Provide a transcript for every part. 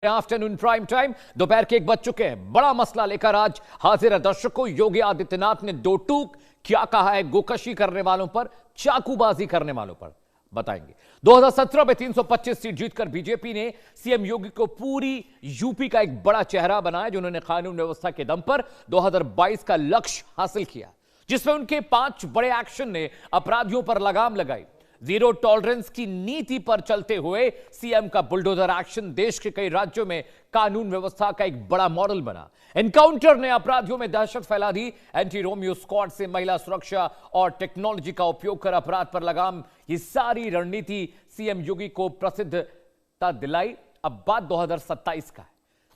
Afternoon prime time दोपहर के 1 बज चुके हैं। बड़ा मसला लेकर आज हाजिर है दर्शकों। योगी आदित्यनाथ ने दो टूक क्या कहा है गोकशी करने वालों पर, चाकूबाजी करने वालों पर, बताएंगे। 2017 में 325 सीट जीतकर बीजेपी ने सीएम योगी को पूरी यूपी का एक बड़ा चेहरा बनाया, जिन्होंने कानून व्यवस्था के दम पर 2022 का लक्ष्य हासिल किया, जिसमें उनके 5 बड़े एक्शन ने अपराधियों पर लगाम लगाई। जीरो टॉलरेंस की नीति पर चलते हुए सीएम का बुलडोजर एक्शन देश के कई राज्यों में कानून व्यवस्था का एक बड़ा मॉडल बना। एनकाउंटर ने अपराधियों में दहशत फैला दी। एंटी रोमियो स्क्वाड से महिला सुरक्षा और टेक्नोलॉजी का उपयोग कर अपराध पर लगाम, ये सारी रणनीति सीएम योगी को प्रसिद्धता दिलाई। अब बात 2027 का है।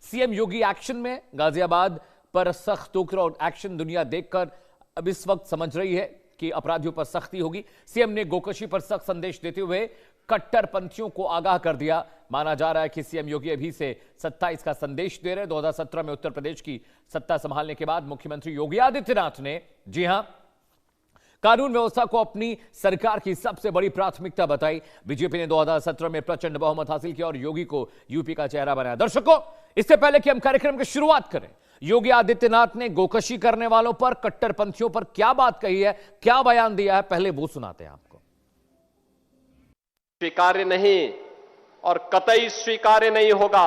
सीएम योगी एक्शन में गाजियाबाद पर सख्त टोकरा एक्शन दुनिया देखकर अब इस वक्त समझ रही है कि अपराधियों पर सख्ती होगी। सीएम ने गोकशी पर सख्त संदेश देते हुए कट्टरपंथियों को आगाह कर दिया। माना जा रहा है कि सीएम योगी अभी से 27 का संदेश दे रहे हैं। 2017 में उत्तर प्रदेश की सत्ता संभालने के बाद मुख्यमंत्री योगी आदित्यनाथ ने, जी हां, कानून व्यवस्था को अपनी सरकार की सबसे बड़ी प्राथमिकता बताई। बीजेपी ने 2017 में प्रचंड बहुमत हासिल किया और योगी को यूपी का चेहरा बनाया। दर्शकों, इससे पहले कि हम कार्यक्रम की शुरुआत करें, योगी आदित्यनाथ ने गोकशी करने वालों पर, कट्टरपंथियों पर क्या बात कही है, क्या बयान दिया है, पहले वो सुनाते हैं आपको। स्वीकार्य नहीं और कतई स्वीकार्य नहीं होगा।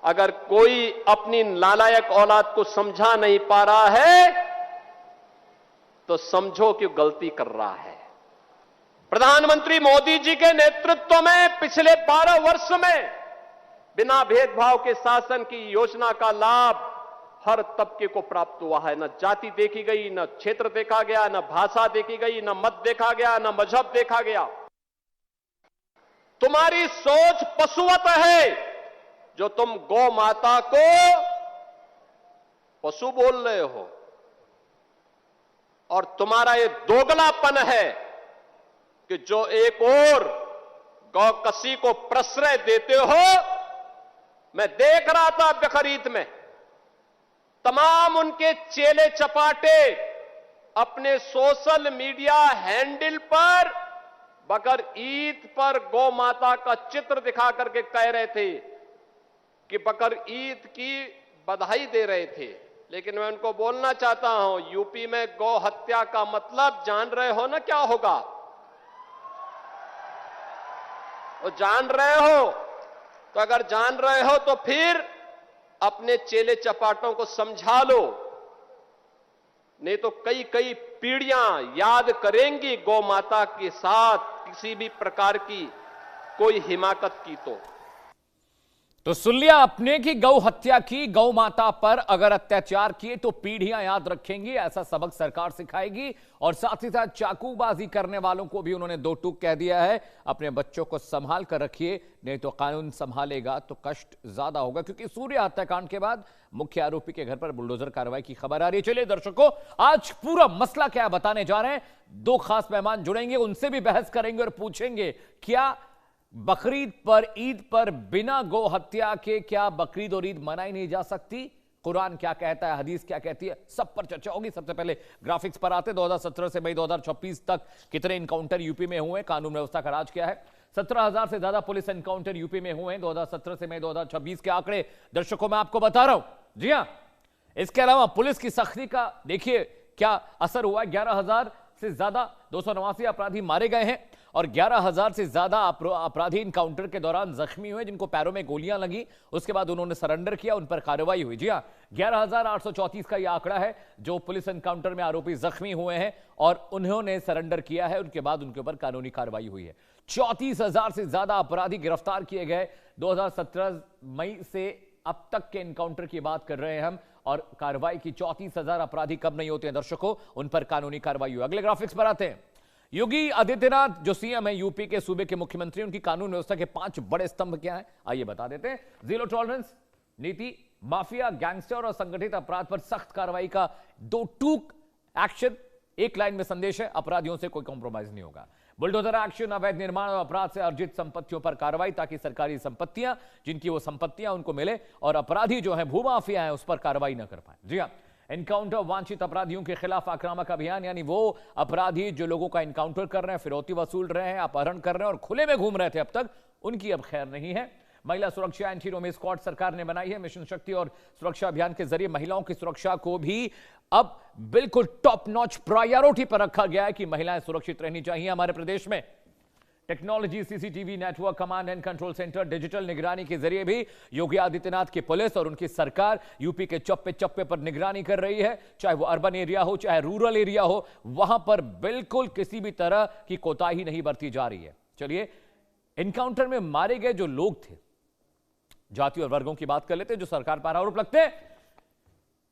अगर कोई अपनी नालायक औलाद को समझा नहीं पा रहा है तो समझो कि गलती कर रहा है। प्रधानमंत्री मोदी जी के नेतृत्व में पिछले 12 वर्ष में बिना भेदभाव के शासन की योजना का लाभ हर तबके को प्राप्त हुआ है। न जाति देखी गई, न क्षेत्र देखा गया, न भाषा देखी गई, न मत देखा गया, न मजहब देखा गया। तुम्हारी सोच पशुवत है, जो तुम गौ माता को पशु बोल रहे हो, और तुम्हारा ये दोगलापन है कि जो एक और गौकशी को प्रश्रय देते हो। मैं देख रहा था बकरीद में तमाम उनके चेले चपाटे अपने सोशल मीडिया हैंडल पर बकर ईद पर गौ माता का चित्र दिखा करके कह रहे थे कि बकर ईद की बधाई दे रहे थे। लेकिन मैं उनको बोलना चाहता हूं, यूपी में गौ हत्या का मतलब जान रहे हो ना क्या होगा? वो जान रहे हो? तो अगर जान रहे हो तो फिर अपने चेले चपाटों को समझा लो, नहीं तो कई कई पीढ़ियां याद करेंगी गौ माता के साथ किसी भी प्रकार की कोई हिमाकत की। तो सुन लिया आपने कि गौ हत्या की, गौ माता पर अगर अत्याचार किए तो पीढ़ियां याद रखेंगी, ऐसा सबक सरकार सिखाएगी। और साथ ही साथ चाकूबाजी करने वालों को भी उन्होंने दो टूक कह दिया है, अपने बच्चों को संभाल कर रखिए, नहीं तो कानून संभालेगा तो कष्ट ज्यादा होगा। क्योंकि सूर्य हत्याकांड के बाद मुख्य आरोपी के घर पर बुलडोजर कार्रवाई की खबर आ रही है। चलिए दर्शकों, आज पूरा मसला क्या बताने जा रहे हैं। 2 खास मेहमान जुड़ेंगे, उनसे भी बहस करेंगे और पूछेंगे क्या बकरीद पर, ईद पर बिना गौ हत्या के क्या बकरीद और ईद मनाई नहीं जा सकती? कुरान क्या कहता है, हदीस क्या कहती है, सब पर चर्चा होगी। सबसे पहले ग्राफिक्स पर आते। 2017 से मई 2026 तक कितने एनकाउंटर यूपी में हुए, कानून व्यवस्था का राज क्या है? 17,000 से ज्यादा पुलिस एनकाउंटर यूपी में हुए हैं 2017 से मई 2026 के आंकड़े दर्शकों मैं आपको बता रहा हूं। जी हां, इसके अलावा पुलिस की सख्ती का देखिए क्या असर हुआ है। 11,000 से ज्यादा 289 अपराधी मारे गए हैं और 11,000 से ज्यादा अपराधी इनकाउंटर के दौरान जख्मी हुए, जिनको पैरों में गोलियां लगी। उसके बाद उन्होंने सरेंडर किया, उन पर कार्रवाई हुई। जी हां, 11,834 का यह आंकड़ा है जो पुलिस एनकाउंटर में आरोपी जख्मी हुए हैं और उन्होंने सरेंडर किया है। उनके बाद उनके ऊपर कानूनी कार्रवाई हुई है। 34,000 से ज्यादा अपराधी गिरफ्तार किए गए। 2017 मई से अब तक के एनकाउंटर की बात कर रहे हैं हम, और कार्रवाई की 34,000 अपराधी कब नहीं होते हैं दर्शकों, उन पर कानूनी कार्रवाई हुई। अगले ग्राफिक्स पर आते हैं। योगी आदित्यनाथ जो सीएम है, यूपी के सूबे के मुख्यमंत्री, उनकी कानून व्यवस्था के 5 बड़े स्तंभ क्या हैं, आइए बता देते हैं। जीरो टॉलरेंस नीति, माफिया, गैंगस्टर और संगठित अपराध पर सख्त कार्रवाई का 2 टूक एक्शन। एक लाइन में संदेश है, अपराधियों से कोई कॉम्प्रोमाइज नहीं होगा। बुलडोजर एक्शन, अवैध निर्माण और अपराध से अर्जित संपत्तियों पर कार्रवाई, ताकि सरकारी संपत्तियां जिनकी वो संपत्तियां उनको मिले और अपराधी जो है भूमाफिया है उस पर कार्रवाई न कर पाए। जी हां, एनकाउंटर वांछित अपराधियों के खिलाफ आक्रामक अभियान, यानी वो अपराधी जो लोगों का एनकाउंटर कर रहे हैं, फिरौती वसूल रहे हैं, अपहरण कर रहे हैं और खुले में घूम रहे थे अब तक, उनकी अब खैर नहीं है। महिला सुरक्षा एंटी रोमी स्क्वाड सरकार ने बनाई है। मिशन शक्ति और सुरक्षा अभियान के जरिए महिलाओं की सुरक्षा को भी अब बिल्कुल टॉप नॉच प्रायोरिटी पर रखा गया है कि महिलाएं सुरक्षित रहनी चाहिए। हमारे प्रदेश में technology, CCTV network, command and control centre, digital निगरानी के जरिए भी योगी आदित्यनाथ की पुलिस और उनकी सरकार यूपी के चप्पे चप्पे पर निगरानी कर रही है। चाहे वो अर्बन एरिया हो, चाहे रूरल एरिया हो, वहां पर बिल्कुल किसी भी तरह की कोताही नहीं बरती जा रही है। चलिए, एनकाउंटर में मारे गए जो लोग थे, जाति और वर्गों की बात कर लेते हैं जो सरकार पर आरोप लगते हैं।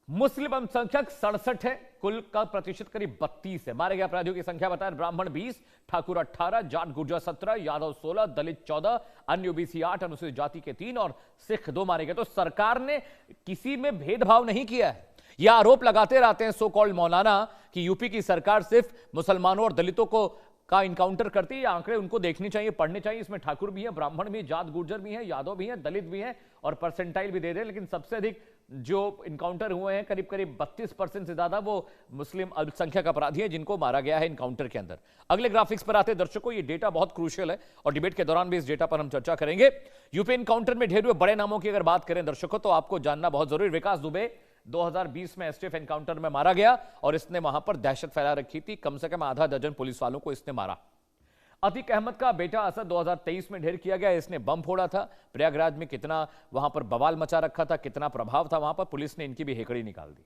मुस्लिम अल्पसंख्यक 67 है, कुल का प्रतिशत करीब 32 है। मारे गए अपराधियों की संख्या बताया, ब्राह्मण 20, ठाकुर 18, जाट गुर्जर 17, यादव 16, दलित 14, अन्य ओबीसी 8, अनुसूचित जाति के 3 और सिख 2 मारे गए। तो सरकार ने किसी में भेदभाव नहीं किया है। यह आरोप लगाते रहते हैं सो कॉल्ड मौलाना कि यूपी की सरकार सिर्फ मुसलमानों और दलितों को का इनकाउंटर करती है। ये आंकड़े उनको देखने चाहिए, पढ़ने चाहिए। इसमें ठाकुर भी है, ब्राह्मण भी है, जाट गुर्जर भी है, यादव भी है, दलित भी है और परसेंटाइल भी दे दे। लेकिन सबसे अधिक जो इनकाउंटर हुए हैं, करीब करीब 32% से ज्यादा, वो मुस्लिम अल्पसंख्यक अपराधी हैं जिनको मारा गया है इनकाउंटर के अंदर। अगले ग्राफिक्स पर आते दर्शकों, ये डेटा बहुत क्रूशियल है और डिबेट के दौरान भी इस डेटा पर हम चर्चा करेंगे। यूपी इनकाउंटर में ढेर हुए बड़े नामों की अगर बात करें दर्शकों, तो आपको जानना बहुत जरूरी। विकास दुबे 2020 में एसटीएफ एनकाउंटर में मारा गया और इसने वहां पर दहशत फैला रखी थी। कम से कम आधा दर्जन पुलिस वालों को इसने मारा। अतीक अहमद का बेटा असद 2023 में ढेर किया गया। इसने बम फोड़ा था। प्रयागराज में कितना वहां पर बवाल मचा रखा था, कितना प्रभाव था वहां पर, पुलिस ने इनकी भी हेकड़ी निकाल दी।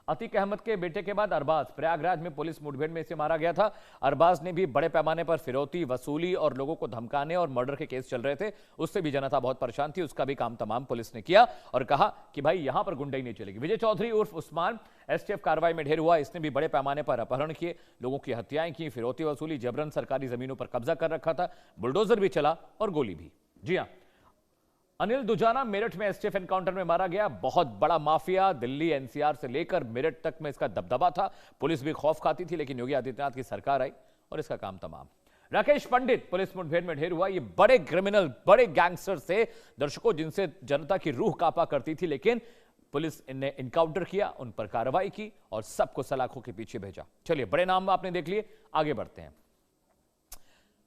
अतीक अहमद के बेटे के बाद अरबाज, प्रयागराज में पुलिस मुठभेड़ में इसे मारा गया था। अरबाज ने भी बड़े पैमाने पर फिरौती वसूली और लोगों को धमकाने और मर्डर के केस चल रहे थे, उससे भी जनता बहुत परेशान थी। उसका भी काम तमाम पुलिस ने किया और कहा कि भाई यहां पर गुंडाई नहीं चलेगी। विजय चौधरी उर्फ उस्मान एसटीएफ कार्रवाई में ढेर हुआ। इसने भी बड़े पैमाने पर अपहरण किए, लोगों की हत्याएं की, फिरौती वसूली, जबरन सरकारी जमीनों पर कब्जा कर रखा था, बुलडोजर भी चला और गोली भी। जी हां, अनिल दुजाना मेरठ में एसटीएफ एनकाउंटर में मारा गया। बहुत बड़ा माफिया, दिल्ली एनसीआर से लेकर मेरठ तक में इसका दबदबा था। पुलिस भी खौफ खाती थी, लेकिन योगी आदित्यनाथ की सरकार आई और इसका काम तमाम। राकेश पंडित पुलिस मुठभेड़ में ढेर हुआ। ये बड़े क्रिमिनल, बड़े गैंगस्टर से दर्शकों, जिनसे जनता की रूह कांपा करती थी, लेकिन पुलिस ने इनकाउंटर किया, उन पर कार्रवाई की और सबको सलाखों के पीछे भेजा। चलिए, बड़े नाम आपने देख लिए, आगे बढ़ते हैं।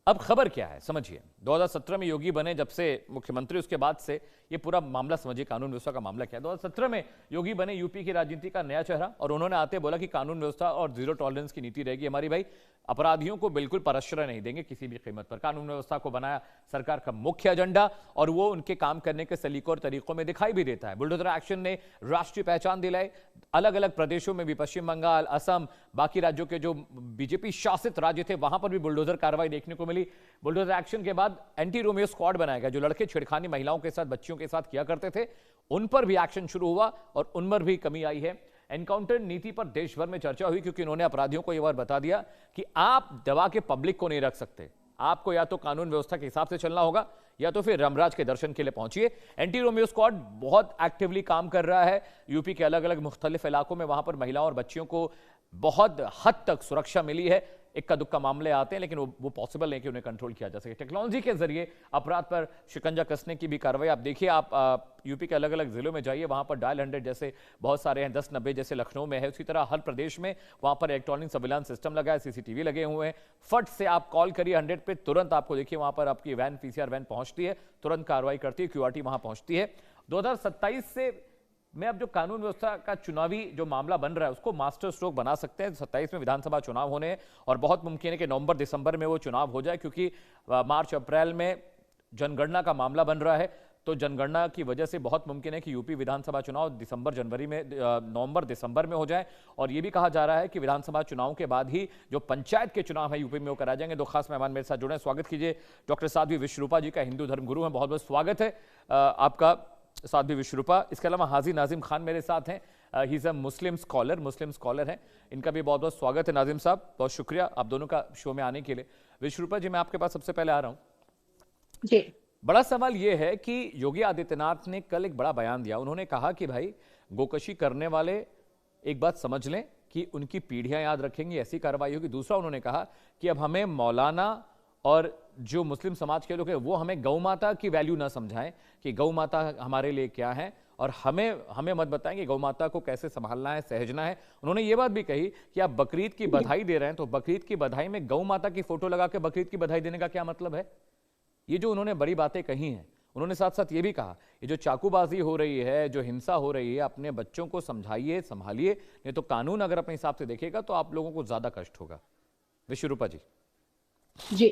अब खबर क्या है समझिए। 2017 में योगी बने जब से मुख्यमंत्री, उसके बाद से ये पूरा मामला समझिए, कानून व्यवस्था का मामला क्या है। 2017 में योगी बने यूपी की राजनीति का नया चेहरा और उन्होंने आते बोला कि कानून व्यवस्था और जीरो टॉलरेंस की नीति रहेगी हमारी। भाई, अपराधियों को बिल्कुल प्रश्रय नहीं देंगे किसी भी कीमत पर। कानून व्यवस्था को बनाया सरकार का मुख्य एजेंडा और वो उनके काम करने के सलीकों और तरीकों में दिखाई भी देता है। बुलडोजर एक्शन ने राष्ट्रीय पहचान दिलाई। अलग अलग प्रदेशों में भी, पश्चिम बंगाल, असम, बाकी राज्यों के जो बीजेपी शासित राज्य थे, वहां पर भी बुलडोजर कार्रवाई देखने को मिली। बुलडोजर एक्शन के बाद एंटी रोमियो स्क्वाड बनाया गया। जो लड़के छेड़खानी महिलाओं के साथ, बच्चियों के साथ किया करते थे, उन पर भी एक्शन शुरू हुआ और उन पर भी कमी आई है। एनकाउंटर नीति पर देश भर में चर्चा हुई क्योंकि उन्होंने अपराधियों को यह बार बता दिया कि आप दबा के पब्लिक को नहीं रख सकते। आपको या तो कानून व्यवस्था के हिसाब से चलना होगा या तो फिर रामराज के दर्शन के लिए पहुंचिए। एंटी रोमियो स्क्वाड बहुत एक्टिवली काम कर रहा है यूपी के अलग अलग मुख्तलिफ इलाकों में। वहां पर महिलाओं और बच्चियों को बहुत हद तक सुरक्षा मिली है। इक्का दुक्का मामले आते हैं, लेकिन वो पॉसिबल नहीं कि उन्हें कंट्रोल किया जा सके। टेक्नोलॉजी के जरिए अपराध पर शिकंजा कसने की भी कार्रवाई आप देखिए। आप यूपी के अलग अलग जिलों में जाइए, वहां पर डायल 100 जैसे बहुत सारे हैं, 1090 जैसे लखनऊ में है। उसी तरह हर प्रदेश में वहां पर इलेक्ट्रॉनिक सर्विलांस सिस्टम लगा है, सीसीटीवी लगे हुए हैं। फट से आप कॉल करिए 100 पे, तुरंत आपको देखिए वहां पर आपकी वैन, पीसीआर वैन पहुंचती है, तुरंत कार्रवाई करती है, क्यूआरटी वहां पहुंचती है। 2027 से में अब जो कानून व्यवस्था का चुनावी जो मामला बन रहा है उसको मास्टर स्ट्रोक बना सकते हैं। 27 में विधानसभा चुनाव होने हैं और बहुत मुमकिन है कि नवंबर दिसंबर में वो चुनाव हो जाए, क्योंकि मार्च अप्रैल में जनगणना का मामला बन रहा है। तो जनगणना की वजह से बहुत मुमकिन है कि यूपी विधानसभा चुनाव नवंबर दिसंबर में हो जाए। और यह भी कहा जा रहा है कि विधानसभा चुनाव के बाद ही जो पंचायत के चुनाव है यूपी में वो कराए जाएंगे। दो खास मेहमान मेरे साथ जुड़े हैं, स्वागत कीजिए डॉक्टर साध्वी विश्वरूपा जी का, हिंदू धर्म गुरु हैं, बहुत बहुत स्वागत है आपका साध्वी विश्वरूपा। इसके अलावा हाजी नाजिम खान मेरे साथ हैं, he is a Muslim scholar हैं, इनका भी बहुत बहुत स्वागत है। नाजिम साहब, बहुत शुक्रिया आप दोनों का शो में आने के लिए। विश्वरूपा जी, मैं आपके पास सबसे पहले आ रहा हूं जी। बड़ा सवाल यह है कि योगी आदित्यनाथ ने कल एक बड़ा बयान दिया। उन्होंने कहा कि भाई, गोकशी करने वाले एक बात समझ लें कि उनकी पीढ़ियां याद रखेंगी, ऐसी कार्रवाई होगी। दूसरा, उन्होंने कहा कि अब हमें मौलाना और जो मुस्लिम समाज के लोग हैं वो हमें गौ माता की वैल्यू ना समझाएं कि गौ माता हमारे लिए क्या है, और हमें मत बताएं कि गौ माता को कैसे संभालना है, सहेजना है। उन्होंने ये बात भी कही कि आप बकरीद की बधाई दे रहे हैं, तो बकरीद की बधाई में गौ माता की फोटो लगा के बकरीद की बधाई देने का क्या मतलब है? ये जो उन्होंने बड़ी बातें कही हैं, उन्होंने साथ साथ ये भी कहा, ये जो चाकूबाजी हो रही है, जो हिंसा हो रही है, अपने बच्चों को समझाइए, संभालिए, नहीं तो कानून अगर अपने हिसाब से देखेगा तो आप लोगों को ज्यादा कष्ट होगा। विश्वरूपा जी। जी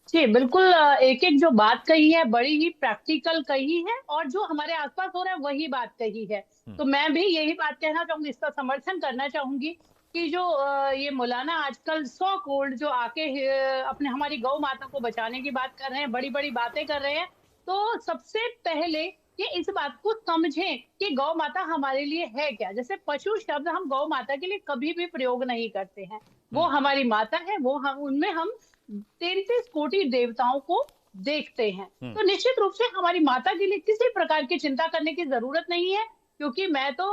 जी बिल्कुल। एक एक जो बात कही है बड़ी ही प्रैक्टिकल कही है, और जो हमारे आसपास हो रहा है वही बात कही है। तो मैं भी यही बात कहना चाहूंगी, इसका समर्थन करना चाहूंगी कि जो ये मौलाना आजकल सो कोल्ड जो आके अपने हमारी गौ माता को बचाने की बात कर रहे हैं, बड़ी बड़ी बातें कर रहे हैं, तो सबसे पहले ये इस बात को समझें कि गौ माता हमारे लिए है क्या। जैसे पशु शब्द हम गौ माता के लिए कभी भी प्रयोग नहीं करते हैं। वो हमारी माता है, वो हम उनमें हम 33 कोटि देवताओं को देखते हैं। तो निश्चित रूप से हमारी माता के लिए किसी प्रकार की चिंता करने की जरूरत नहीं है, क्योंकि मैं तो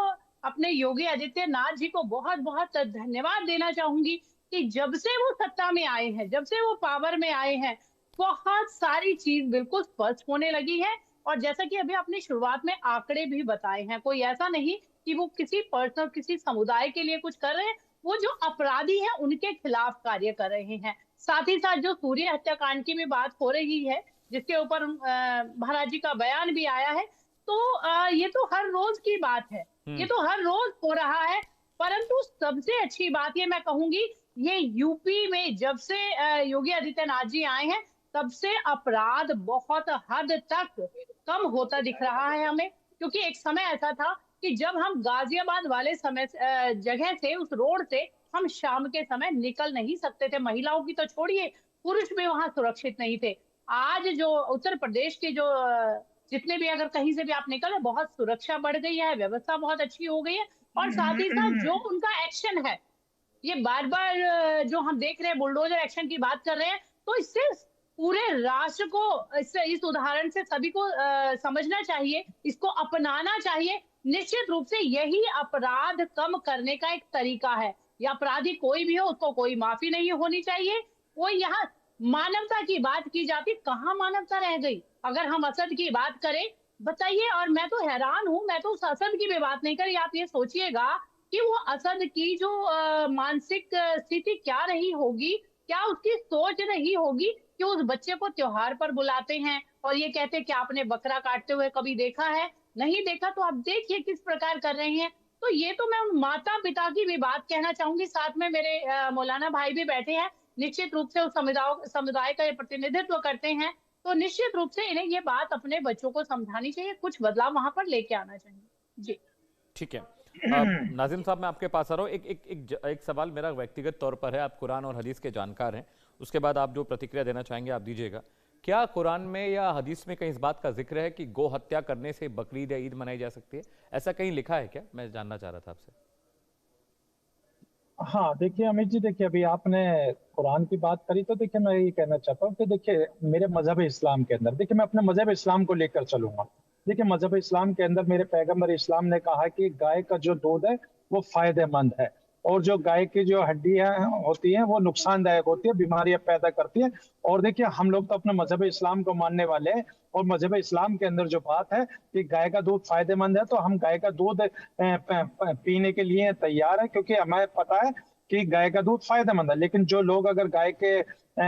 अपने योगी आदित्यनाथ जी को बहुत बहुत धन्यवाद देना चाहूंगी कि जब से वो सत्ता में आए हैं, जब से वो पावर में आए हैं, बहुत सारी चीज बिल्कुल स्पष्ट होने लगी है। और जैसा कि अभी आपने शुरुआत में आंकड़े भी बताए हैं, कोई ऐसा नहीं कि वो किसी पर्सनल किसी समुदाय के लिए कुछ कर रहे हैं, वो जो अपराधी हैं उनके खिलाफ कार्य कर रहे हैं। साथ ही साथ जो सूर्य हत्याकांड की भी बात हो रही है, जिसके ऊपर महाराज जी का बयान भी आया है, तो ये तो हर रोज की बात है, ये तो हर रोज हो रहा है। परंतु सबसे अच्छी बात ये मैं कहूंगी, ये यूपी में जब से योगी आदित्यनाथ जी आए हैं तब से अपराध बहुत हद तक कम होता दिख रहा है हमें। क्योंकि एक समय ऐसा था कि जब हम गाजियाबाद वाले समय जगह से, उस रोड से हम शाम के समय निकल नहीं सकते थे। महिलाओं की तो छोड़िए, पुरुष भी वहां सुरक्षित नहीं थे। आज जो उत्तर प्रदेश के जो जितने भी अगर कहीं से भी आप निकले, बहुत सुरक्षा बढ़ गई है, व्यवस्था बहुत अच्छी हो गई है। और साथ ही साथ जो उनका एक्शन है, ये बार बार जो हम देख रहे हैं बुलडोजर एक्शन की बात कर रहे हैं, तो इससे पूरे राष्ट्र को इस उदाहरण से सभी को समझना चाहिए, इसको अपनाना चाहिए। निश्चित रूप से यही अपराध कम करने का एक तरीका है। या अपराधी कोई भी हो, उसको कोई माफी नहीं होनी चाहिए। कोई यहाँ मानवता की बात की जाती, कहाँ मानवता रह गई? अगर हम असद की बात करें, बताइए। और मैं तो हैरान हूं, मैं तो उस असद की भी बात नहीं करी। आप ये सोचिएगा कि वो असद की जो मानसिक स्थिति क्या रही होगी, क्या उसकी सोच रही होगी कि उस बच्चे को त्योहार पर बुलाते हैं और ये कहते हैं कि आपने बकरा काटते हुए कभी देखा है? नहीं देखा। तो आप देखिए किस प्रकार कर रहे हैं। तो ये तो मैं उन माता पिता की भी बात कहना चाहूंगी। साथ में मेरे मौलाना भाई भी बैठे हैं, निश्चित रूप से उस समुदाय का ये प्रतिनिधित्व करते हैं। तो निश्चित रूप से इन्हें ये बात अपने बच्चों को समझानी चाहिए, कुछ बदलाव वहां पर लेके आना चाहिए। जी ठीक है। नाजिम साहब, मैं आपके पास आ रहा हूँ। एक सवाल मेरा व्यक्तिगत तौर पर है। आप कुरान और हदीस के जानकार हैं, उसके बाद आप जो प्रतिक्रिया देना चाहेंगे आप दीजिएगा। क्या कुरान में या हदीस में कहीं इस बात का जिक्र है कि गौ हत्या करने से बकरीद या ईद मनाई जा सकती है? ऐसा कहीं लिखा है क्या? मैं जानना चाह रहा था आपसे। हाँ देखिए अमित जी, देखिए अभी आपने कुरान की बात करी, तो देखिए मैं ये कहना चाहता हूँ कि देखिए मेरे मजहब इस्लाम के अंदर, देखिए मैं अपने मजहब इस्लाम को लेकर चलूंगा। देखिए मजहब इस्लाम के अंदर मेरे पैगंबर इस्लाम ने कहा कि गाय का जो दूध है वो फायदेमंद है, और जो गाय की जो हड्डियां होती हैं वो नुकसानदायक होती है, बीमारियां पैदा करती है। और देखिए हम लोग तो अपने मजहब इस्लाम को मानने वाले हैं, और मजहब इस्लाम के अंदर जो बात है कि गाय का दूध फायदेमंद है, तो हम गाय का दूध पीने के लिए तैयार है, क्योंकि हमें पता है कि गाय का दूध फायदेमंद है। लेकिन जो लोग अगर गाय के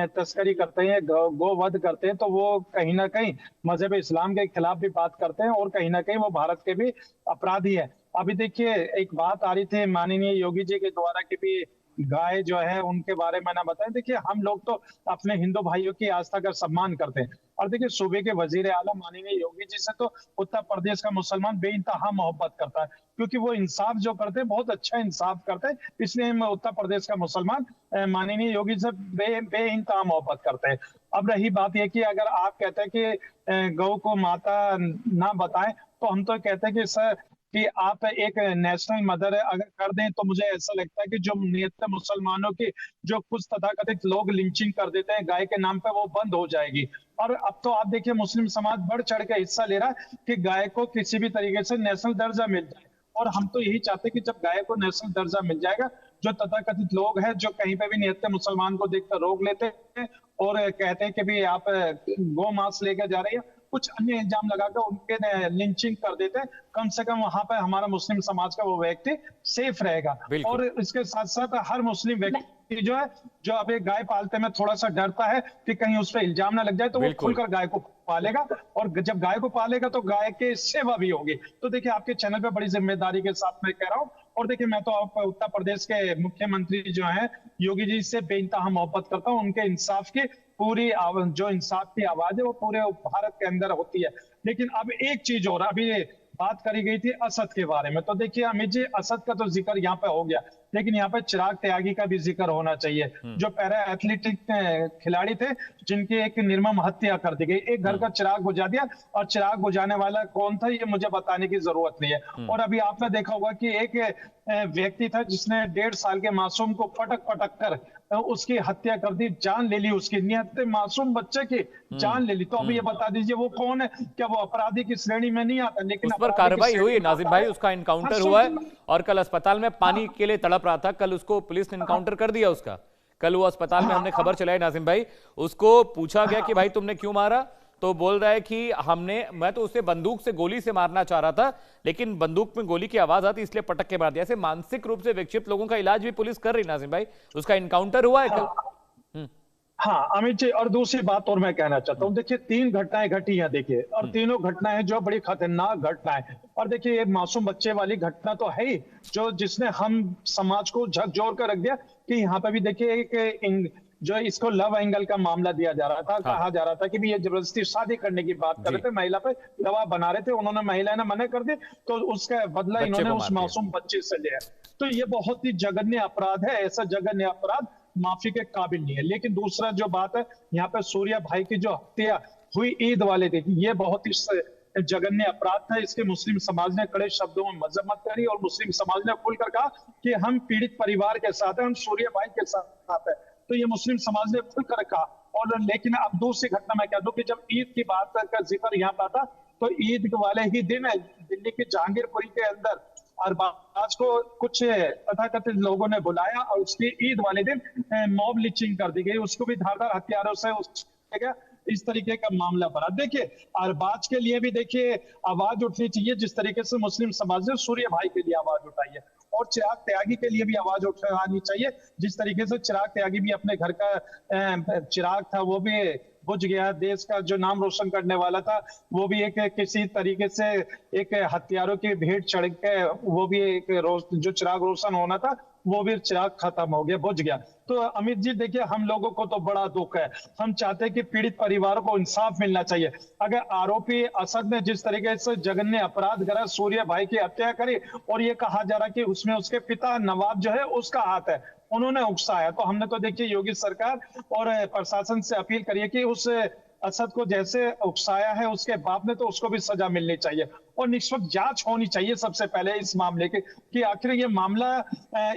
तस्करी करते हैं, गोवध करते हैं, तो वो कहीं ना कहीं मजहब इस्लाम के खिलाफ भी बात करते हैं, और कहीं ना कहीं वो भारत के भी अपराधी है। अभी देखिए एक बात आ रही थी माननीय योगी जी के द्वारा कि भी गाय जो है उनके बारे में ना बताएं। देखिए हम लोग तो अपने हिंदू भाइयों की आस्था का सम्मान करते हैं, और देखिए सूबे के वजीर आला माननीय योगी जी से तो उत्तर प्रदेश का मुसलमान बेइंतहा मोहब्बत करता है, क्योंकि वो इंसाफ जो करते हैं बहुत अच्छा इंसाफ करते हैं। इसलिए हम उत्तर प्रदेश का मुसलमान माननीय योगी से बेइंतहा मोहब्बत करते हैं। अब रही बात यह कि अगर आप कहते हैं कि गौ को माता ना बताएं, तो हम तो कहते हैं कि सर कि आप एक नेशनल मदर अगर कर दें, तो मुझे ऐसा लगता है कि जो नियत मुसलमानों की जो कुछ तथाकथित लोग लिंचिंग कर देते हैं गाय के नाम पे, वो बंद हो जाएगी। और अब तो आप देखिए मुस्लिम समाज बढ़ चढ़ के हिस्सा ले रहा है कि गाय को किसी भी तरीके से नेशनल दर्जा मिल जाए। और हम तो यही चाहते हैं कि जब गाय को नेशनल दर्जा मिल जाएगा, जो तथाकथित लोग हैं जो कहीं पे भी नियत मुसलमान को देखकर रोक लेते हैं और कहते हैं कि भी आप गौ मांस लेकर जा रही है, कुछ अन्य इल्जाम लगाकर उनके लिंचिंग कर देते हैं, कम से कम वहां पर हमारा मुस्लिम समाज का वो व्यक्ति सेफ रहेगा। और इसके साथ साथ हर मुस्लिम व्यक्ति जो है, जो अब एक गाय पालते में थोड़ा सा डरता है कि कहीं उस पर इल्जाम ना लग जाए, तो वो खुलकर गाय को पालेगा, और जब गाय को पालेगा तो गाय की सेवा भी होगी। तो देखिए आपके चैनल पे बड़ी जिम्मेदारी के साथ मैं कह रहा हूँ। और देखिए मैं तो आप उत्तर प्रदेश के मुख्यमंत्री जो हैं योगी जी से बेइंतहा मोहब्बत करता हूँ। उनके इंसाफ की पूरी जो इंसाफ की आवाज है वो पूरे भारत के अंदर होती है। लेकिन अब एक चीज और, अभी बात करी गई थी असद के बारे में, तो देखिए अमित जी असद का तो जिक्र यहाँ पे हो गया, लेकिन यहाँ पे चिराग त्यागी का भी जिक्र होना चाहिए, जो पैरा एथलेटिक खिलाड़ी थे जिनकी एक निर्मम हत्या कर दी गई। एक घर का चिराग बुझा दिया, और चिराग बुझाने वाला कौन था ये मुझे बताने की जरूरत नहीं है। और अभी आपने देखा होगा कि एक व्यक्ति था जिसने 1.5 साल के मासूम को पटक पटक कर उसकी हत्या कर दी, जान ले ली, उसकी निहत्ते मासूम बच्चे की जान ले ली। तो अभी ये बता दीजिए वो कौन है? क्या वो अपराधी की श्रेणी में नहीं आता? लेकिन उस पर कार्रवाई हुई नाजिम भाई, उसका इनकाउंटर हुआ है, और कल अस्पताल में पानी के लिए तड़प रहा था, कल उसको पुलिस ने इनकाउंटर कर दिया उसका। कल वो अस्पताल में हमने खबर चलाई नाजिम भाई, उसको पूछा गया कि भाई तुमने क्यों मारा, तो बोल रहा है कि मैं तो उसे बंदूक से गोली से मारना चाह रहा था, लेकिन बंदूक में गोली की आवाज आती इसलिए पटक के मार दिया। ऐसे मानसिक रूप से विक्षिप्त लोगों का इलाज भी पुलिस कर रही नाजिम भाई, उसका इनकाउंटर हुआ है कल। हाँ अमित जी, और दूसरी बात और मैं कहना चाहता हूँ, देखिए 3 घटनाएं घटी हैं देखिए, और तीनों घटनाएं जो बड़ी खतरनाक घटनाएं। और देखिए ये मासूम बच्चे वाली घटना तो है ही, जो जिसने हम समाज को झकझोर कर रख दिया कि यहाँ पे भी देखिए एक जो इसको लव एंगल का मामला दिया जा रहा था। हाँ। कहा जा रहा था कि भी ये जबरदस्ती शादी करने की बात कर रहे थे, महिला पे दबाव बना रहे थे, उन्होंने महिला ने मना कर दी, तो उसका बदला इन्होंने उस मासूम बच्चे से लिया। तो ये बहुत ही जघन्य अपराध है, ऐसा जघन्य अपराध माफी के काबिल नहीं है। लेकिन दूसरा जो बात है, यहाँ पे सूर्या भाई की जो हत्या हुई ईद वाले दिन, ये बहुत ही जघन्य अपराध था। इसके मुस्लिम समाज ने कड़े शब्दों में मजम्मत करी, और मुस्लिम समाज ने खुलकर कहा कि हम पीड़ित परिवार के साथ हैं, हम सूर्या भाई के साथ है। तो ये मुस्लिम समाज ने खुलकर कहा। और लेकिन अब दूसरी घटना मैं कह दूं कि जब ईद की बात का जिक्र यहाँ पर था, तो ईद वाले ही दिन दिल्ली के जहांगीरपुरी के अंदर अरबाज को कुछ तथाकथित लोगों ने बुलाया, और उसकी ईद वाले दिन मॉब लिंचिंग कर दी गई, उसको भी धारदार हथियारों से इस तरीके का मामला बना। देखिए अरबाज के लिए भी देखिए आवाज उठनी चाहिए, जिस तरीके से मुस्लिम समाज ने सूर्य भाई के लिए आवाज उठाई है, और चिराग त्यागी के लिए भी आवाज उठानी चाहिए, जिस तरीके से चिराग त्यागी भी अपने घर का चिराग था वो भी बुझ गया, देश का जो नाम रोशन करने वाला था वो भी एक किसी तरीके से एक हथियारों की भेंट चढ़ के वो भी एक जो चिराग रोशन होना था वो भी चिराग खत्म हो गया, बुझ गया। तो अमित जी देखिए हम लोगों को तो बड़ा दुख है, हम चाहते हैं कि पीड़ित परिवारों को इंसाफ मिलना चाहिए। अगर आरोपी असद ने जिस तरीके से जघन्य अपराध करा, सूर्य भाई की हत्या करी, और ये कहा जा रहा कि उसमें उसके पिता नवाब जो है उसका हाथ है, उन्होंने उकसाया, तो हमने तो देखिए योगी सरकार और प्रशासन से अपील करी है कि उस असद को जैसे उकसाया है उसके बाप ने, तो उसको भी सजा मिलनी चाहिए, और निष्पक्ष जांच होनी चाहिए सबसे पहले इस मामले के, कि आखिर ये मामला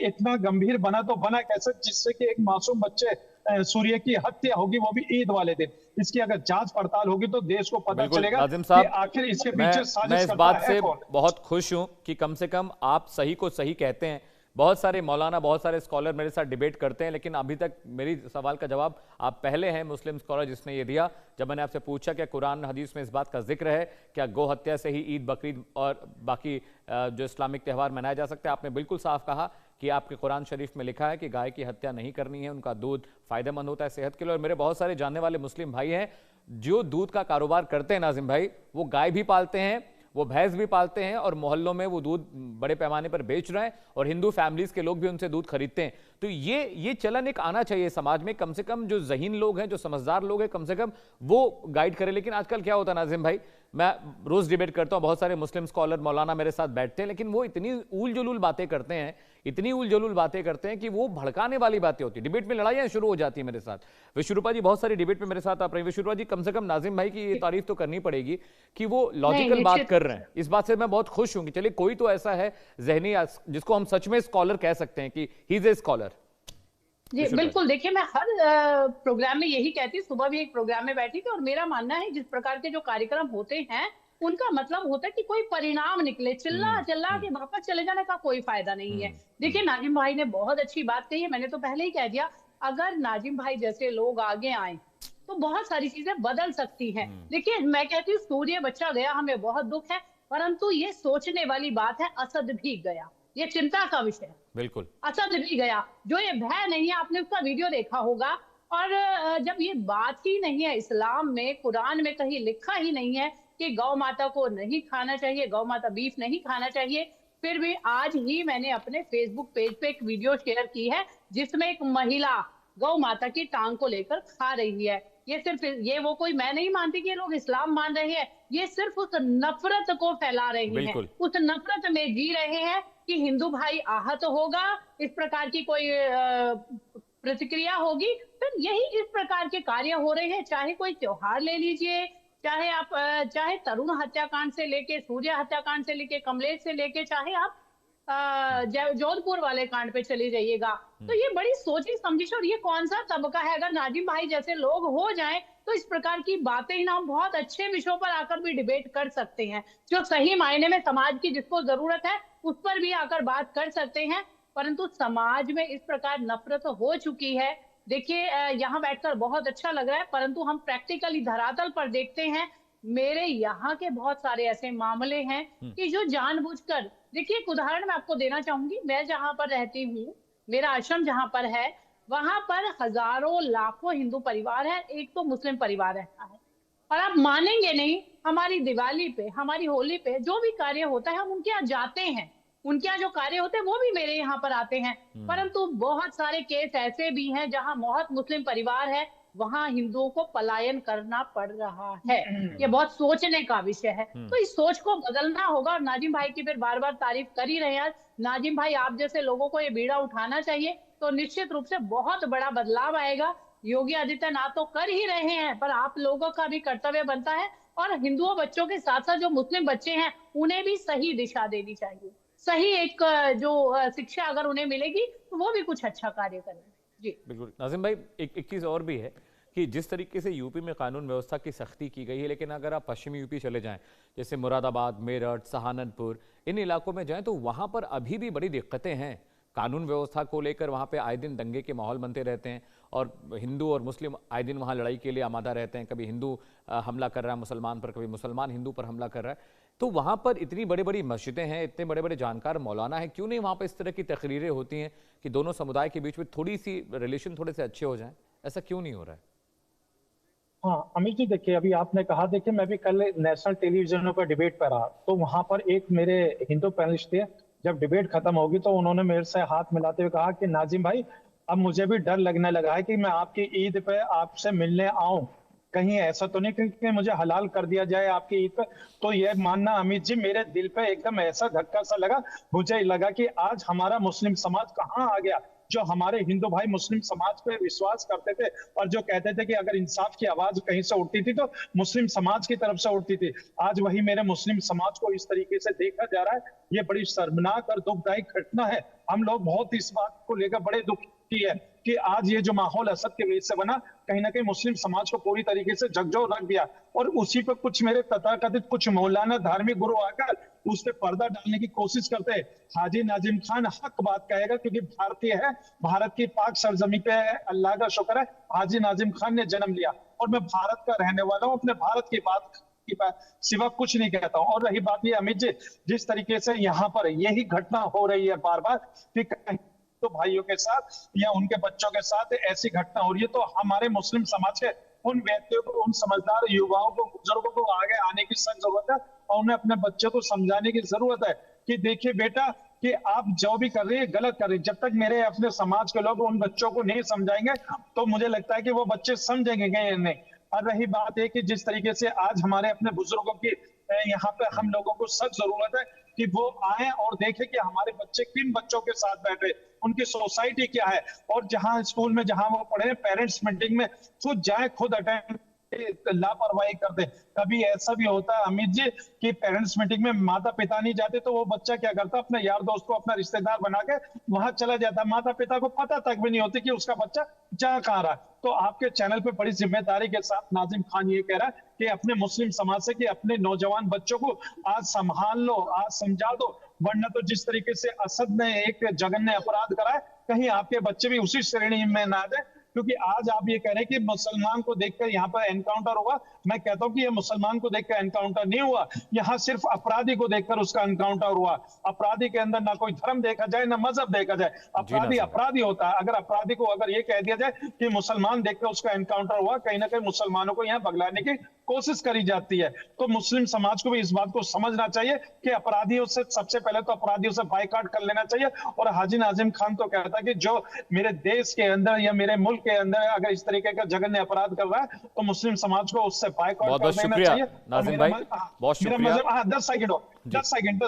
इतना गंभीर बना तो बना कैसे, जिससे कि एक मासूम बच्चे सूर्य की हत्या होगी, वो भी ईद वाले दिन। इसकी अगर जांच पड़ताल होगी तो देश को पता चलेगा कि आखिर इसके पीछे साजिश इस बात से बहुत खुश हूं कि कम से कम आप सही को सही कहते हैं। बहुत सारे मौलाना, बहुत सारे स्कॉलर मेरे साथ डिबेट करते हैं, लेकिन अभी तक मेरी सवाल का जवाब आप पहले हैं मुस्लिम स्कॉलर जिसने ये दिया। जब मैंने आपसे पूछा कि कुरान हदीस में इस बात का जिक्र है क्या गौ हत्या से ही ईद, बकरीद और बाकी जो इस्लामिक त्यौहार मनाए जा सकते हैं, आपने बिल्कुल साफ कहा कि आपके कुरान शरीफ में लिखा है कि गाय की हत्या नहीं करनी है, उनका दूध फायदेमंद होता है सेहत के लिए। और मेरे बहुत सारे जानने वाले मुस्लिम भाई हैं जो दूध का कारोबार करते हैं नाजिम भाई, वो गाय भी पालते हैं, वो भैंस भी पालते हैं, और मोहल्लों में वो दूध बड़े पैमाने पर बेच रहे हैं, और हिंदू फैमिलीज के लोग भी उनसे दूध खरीदते हैं। तो ये चलन एक आना चाहिए समाज में, कम से कम जो ज़हीन लोग हैं, जो समझदार लोग हैं, कम से कम वो गाइड करें। लेकिन आजकल क्या होता है नाजिम भाई, मैं रोज डिबेट करता हूं, बहुत सारे मुस्लिम स्कॉलर मौलाना मेरे साथ बैठते हैं, लेकिन वो इतनी उल जुलूल बातें करते हैं, इतनी उल जुलूल बातें करते हैं कि वो भड़काने वाली बातें होती है, डिबेट में लड़ाइयां शुरू हो जाती है मेरे साथ। विश्वरूपा जी बहुत सारी डिबेट में मेरे साथ आप रहे हैं। विश्वरूपा जी कम से कम नाजिम भाई की ये तारीफ तो करनी पड़ेगी कि वो लॉजिकल बात कर रहे हैं, इस बात से मैं बहुत खुश हूं कि चलिए कोई तो ऐसा है जहनी जिसको हम सच में स्कॉलर कह सकते हैं कि ही इज ए स्कॉलर। जी बिल्कुल, देखिए मैं हर प्रोग्राम में यही कहती हूँ, सुबह भी एक प्रोग्राम में बैठी थी, और मेरा मानना है जिस प्रकार के जो कार्यक्रम होते हैं उनका मतलब होता है कि कोई परिणाम निकले, चिल्ला चिल्ला के वापस चले जाने का कोई फायदा नहीं है। देखिए नाजिम भाई ने बहुत अच्छी बात कही है, मैंने तो पहले ही कह दिया, अगर नाजिम भाई जैसे लोग आगे आए तो बहुत सारी चीजें बदल सकती हैं। देखिए मैं कहती हूँ सूर्य बच्चा गया, हमें बहुत दुख है, परंतु ये सोचने वाली बात है असद भी गया, ये चिंता का विषय है। बिल्कुल, असद भी गया, जो ये भय नहीं है, आपने उसका वीडियो देखा होगा, और जब ये बात ही नहीं है इस्लाम में, कुरान में कहीं लिखा ही नहीं है कि गौ माता को नहीं खाना चाहिए, गौ माता बीफ नहीं खाना चाहिए, फिर भी आज ही मैंने अपने फेसबुक पेज पे एक वीडियो शेयर की है जिसमें एक महिला गौ माता की टांग को लेकर खा रही है। ये सिर्फ ये वो कोई, मैं नहीं मानती कि ये लोग इस्लाम मान रहे हैं, ये सिर्फ उस नफरत को फैला रहे हैं, बिल्कुल। उस नफरत में जी रहे हैं कि हिंदू भाई आहत होगा, इस प्रकार की कोई प्रतिक्रिया होगी, फिर यही इस प्रकार के कार्य हो रहे हैं। चाहे कोई त्योहार ले लीजिए, चाहे आप चाहे तरुण हत्याकांड से लेके, सूर्य हत्याकांड से लेके, कमलेश से लेके, चाहे आप जोधपुर वाले कांड पे चले जाइएगा, तो ये बड़ी सोची समझी, और ये कौन सा तबका है? अगर नाजिम भाई जैसे लोग हो जाएं तो इस प्रकार की बातें ही ना, हम बहुत अच्छे विषयों पर आकर भी डिबेट कर सकते हैं, जो सही मायने में समाज की जिसको जरूरत है उस पर भी आकर बात कर सकते हैं। परंतु समाज में इस प्रकार नफरत हो चुकी है। देखिए, यहाँ बैठकर बहुत अच्छा लग रहा है, परंतु हम प्रैक्टिकली धरातल पर देखते हैं, मेरे यहाँ के बहुत सारे ऐसे मामले हैं कि जो जानबूझकर, देखिए एक उदाहरण मैं आपको देना चाहूंगी। मैं जहां पर रहती हूँ, मेरा आश्रम जहां पर है, वहां पर हजारों लाखों हिंदू परिवार है, एक तो मुस्लिम परिवार रहता है। और आप मानेंगे नहीं, हमारी दिवाली पे, हमारी होली पे जो भी कार्य होता है हम उनके यहाँ जाते हैं, उनके यहाँ जो कार्य होते हैं वो भी मेरे यहाँ पर आते हैं। परंतु बहुत सारे केस ऐसे भी हैं जहां बहुत मुस्लिम परिवार है, वहां हिंदुओं को पलायन करना पड़ रहा है। ये बहुत सोचने का विषय है, तो इस सोच को बदलना होगा। और नाजिम भाई की फिर बार बार तारीफ कर ही रहे हैं, नाजिम भाई आप जैसे लोगों को ये बीड़ा उठाना चाहिए, तो निश्चित रूप से बहुत बड़ा बदलाव आएगा। योगी आदित्यनाथ तो कर ही रहे हैं, पर आप लोगों का भी कर्तव्य बनता है, और हिंदुओं बच्चों के साथ साथ जो मुस्लिम बच्चे हैं उन्हें भी सही दिशा देनी चाहिए, सही एक जो शिक्षा अगर उन्हें मिलेगी तो वो भी कुछ अच्छा कार्य करेंगे। जी बिल्कुल। नाजिम भाई, एक चीज़ और भी है कि जिस तरीके से यूपी में कानून व्यवस्था की सख्ती की गई है, लेकिन अगर आप पश्चिमी यूपी चले जाएं, जैसे मुरादाबाद, मेरठ, सहारनपुर, इन इलाकों में जाएं तो वहां पर अभी भी बड़ी दिक्कतें हैं कानून व्यवस्था को लेकर। वहां पे आए दिन दंगे के माहौल बनते रहते हैं, और हिंदू और मुस्लिम आए दिन वहां लड़ाई के लिए आमादा रहते हैं। कभी हिंदू हमला कर रहा है मुसलमान पर, कभी मुसलमान हिंदू पर हमला कर रहा है। तो वहां पर इतनी बड़ी बड़ी मस्जिदें हैं, इतने बड़े बड़े जानकार मौलाना हैं, क्यों नहीं वहां पर इस तरह की तकरीरें होती हैं कि दोनों समुदाय के बीच में थोड़ी सी रिलेशन थोड़े से अच्छे हो जाएं? ऐसा क्यों नहीं हो रहा है? हाँ अमित जी, देखिए अभी आपने कहा, देखिए मैं भी कल नेशनल टेलीविजन पर डिबेट पर रहा, तो वहां पर एक मेरे हिंदू पैनलिस्ट थे। जब डिबेट खत्म होगी तो उन्होंने मेरे से हाथ मिलाते हुए कहा कि नाजिम भाई, अब मुझे भी डर लगने लगा है कि मैं आपकी ईद पे आपसे मिलने आऊं, कहीं ऐसा तो नहीं कि मुझे हलाल कर दिया जाए आपकी ईद पे। तो ये मानना अमित जी, मेरे दिल पे एकदम ऐसा धक्का सा लगा, मुझे लगा कि आज हमारा मुस्लिम समाज कहाँ आ गया। जो हमारे हिंदू भाई मुस्लिम समाज पे विश्वास करते थे और जो कहते थे कि अगर इंसाफ की आवाज कहीं से उठती थी तो मुस्लिम समाज की तरफ से उठती थी, आज वही मेरे मुस्लिम समाज को इस तरीके से देखा जा रहा है। ये बड़ी शर्मनाक और दुखदायक घटना है। हम लोग बहुत इस बात को लेकर बड़े दुखी है कि आज ये जो माहौल असद के वजह से बना, कहीं ना कहीं मुस्लिम समाज को पूरी तरीके से झकझोर रख दिया। और उसी पे कुछ मेरे तथाकथित कुछ मौलाना धार्मिक गुरु आकर उस पे पर्दा डालने की कोशिश करते हैं। हाजी नाजिम खान हक बात कहेगा क्योंकि भारतीय है, भारत की पाक सरजमी पे अल्लाह का शुक्र है हाजी नाजिम खान ने जन्म लिया, और मैं भारत का रहने वाला हूँ, अपने भारत की बात सिवा कुछ नहीं कहता हूँ। और रही बात ये अमित जी, जिस तरीके से यहाँ पर यही घटना हो रही है बार बार कि तो भाइयों के साथ या उनके बच्चों के साथ ऐसी घटना हो रही है, तो हमारे मुस्लिम समाज के उन व्यक्तियों को, उन समझदार युवाओं को, बुजुर्गों को आगे आने की सख्त जरूरत है, और उन्हें अपने बच्चों को समझाने की जरूरत है कि देखिए बेटा, कि आप जो भी कर रहे हैं गलत कर रहे हैं। जब तक मेरे अपने समाज के लोग उन बच्चों को नहीं समझाएंगे तो मुझे लगता है कि वो बच्चे समझेंगे नहीं। और रही बात है कि जिस तरीके से आज हमारे अपने बुजुर्गों की यहाँ पे हम लोगों को सख्त जरूरत है कि वो आए और देखें कि हमारे बच्चे किन बच्चों के साथ बैठे, उनकी सोसाइटी क्या है, और जहां स्कूल में जहां वो पढ़े पेरेंट्स मीटिंग में खुद जाए, खुद अटेंड, लापरवाही कर दे। कभी ऐसा भी होता है अमित जी कि पेरेंट्स मीटिंग में माता पिता नहीं जाते तो वो बच्चा क्या करता, अपने यार दोस्त को अपना रिश्तेदार बना के वहां चला जाता, माता पिता को पता तक भी नहीं होती कि उसका बच्चा जा कहाँ रहा है। तो आपके चैनल पे बड़ी जिम्मेदारी के साथ नाजिम खान ये कह रहा है कि अपने मुस्लिम समाज से कि अपने नौजवान बच्चों को आज संभाल लो, आज समझा दो, वरना तो जिस तरीके से असद ने एक जघन्य अपराध करा है, कहीं आपके बच्चे भी उसी श्रेणी में ना आ जाए। क्योंकि आज आप ये कह रहे हैं कि मुसलमान को देखकर यहाँ पर एनकाउंटर हुआ। मैं कहता हूँ कि ये मुसलमान को देखकर एनकाउंटर नहीं हुआ, यहाँ सिर्फ अपराधी को देखकर उसका एनकाउंटर हुआ। अपराधी के अंदर ना कोई धर्म देखा जाए ना मजहब देखा जाए, अपराधी अपराधी होता है। अगर अपराधी को अगर ये कह दिया जाए कि मुसलमान देखकर उसका एनकाउंटर हुआ, कहीं ना कहीं मुसलमानों को यहाँ भगलाने की कोशिश करी जाती है। तो मुस्लिम समाज को भी इस बात को समझना चाहिए कि अपराधियों से सबसे पहले तो अपराधियों से बाइकाट कर लेना चाहिए। और हाजी नाजिम खान तो कहता है कि जो मेरे देश के अंदर या मेरे मुल्क के अंदर अगर इस तरीके का जघन्य अपराध कर रहा है तो मुस्लिम समाज को उससे बाइकाट कर देना चाहिए। नाजिम भाई, बहुत शुक्रिया। 10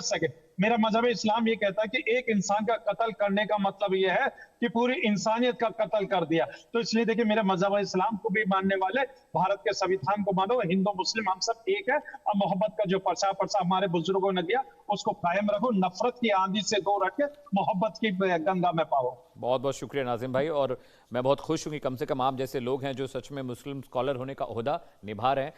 सेकंड। मेरा मजहब इस्लाम ये कहता है कि एक इंसान का कत्ल करने का मतलब ये है कि पूरी इंसानियत का कत्ल कर दिया। तो इसलिए देखिए, मेरे मजहब इस्लाम को भी मानने वाले भारत के संविधान को मानो, हिंदू मुस्लिम हम सब एक है। और मोहब्बत का जो प्रचार हमारे बुजुर्गों ने दिया उसको कायम रखो, नफरत की आंधी से दूर रख के मोहब्बत की गंगा में पाओ। बहुत बहुत शुक्रिया नाजिम भाई, और मैं बहुत खुश हूं कि कम से कम आप जैसे लोग हैं जो सच में मुस्लिम स्कॉलर होने का ओहदा निभा रहे हैं।